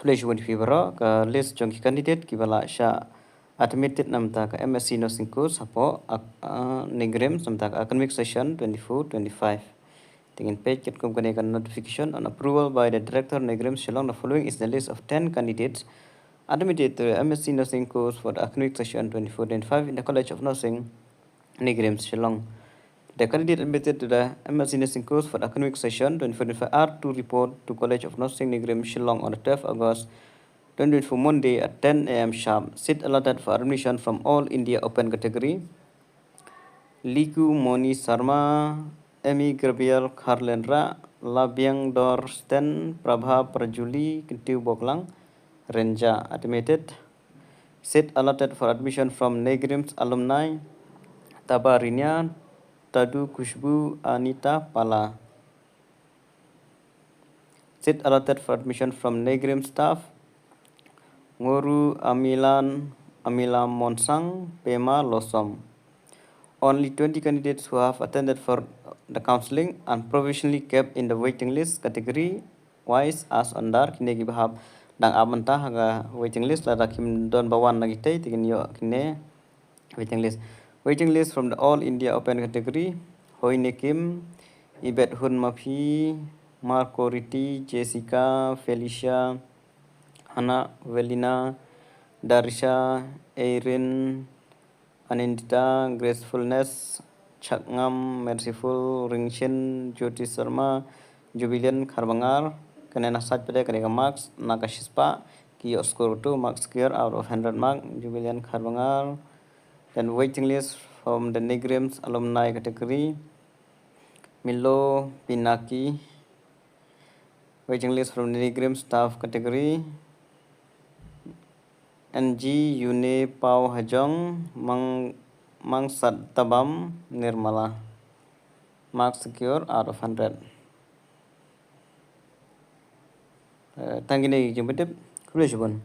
Kulejuan fibro ka list jong candidate kibala sha admitted namta ka M.Sc nursing course hapo NEIGRIHMS namta ka academic session 24-25. Tingin page ket company kan notification on approval by the director NEIGRIHMS Shillong. The following is the list of 10 candidates admitted to M.Sc nursing course for the academic session 24-25 in the College of Nursing NEIGRIHMS Shillong. The candidate admitted to the M.Sc nursing course for the academic session 2025 are to report to College of Nursing NEIGRIHMS Shillong on the 12th August 2024 Monday at 10 a.m. sharp. Seat allotted for admission from all India open category. Liku Moni Sarma, Emi Gabriel Karlenra, Labiang Dorsten, Prabha Prajuli, Kintiu Boklang, Renja admitted. Seat allotted for admission from NEIGRIHMS alumni. Tabarinya, Tadu Kushbu, Anita Pala. Seat allotted for admission from NEIGRIHMS staff. Nguru Amila Monsang, Pema Losom. Only 20 candidates who have attended for the counseling and provisionally kept in the waiting list category wise as under kine gibahab dang abanta haga waiting list la kim don bawan lagi tay tigin yo kine waiting list from the all India open category Hoine Kim, Ibet Hun Mafi, Marco Riti, Jessica, Felicia, Hana Velina, Darisha, Erin, Anindita, Gracefulness, Chakngam, Merciful, Ringshin, Jyoti Sharma, Jubilian Karbangar, Kanena Satpede, Kanega Marks, Nakashispa, Kio score 2 marks clear out of 100 mark, Jubilian Karbangar. Then waiting list from the NEIGRIHMS alumni category, Milo Pinaki. Waiting list from the NEIGRIHMS staff category, NG Yune Pau Hajong, Mangsat Tabam Nirmala. Marks secure out of 100. Thank you, Jim.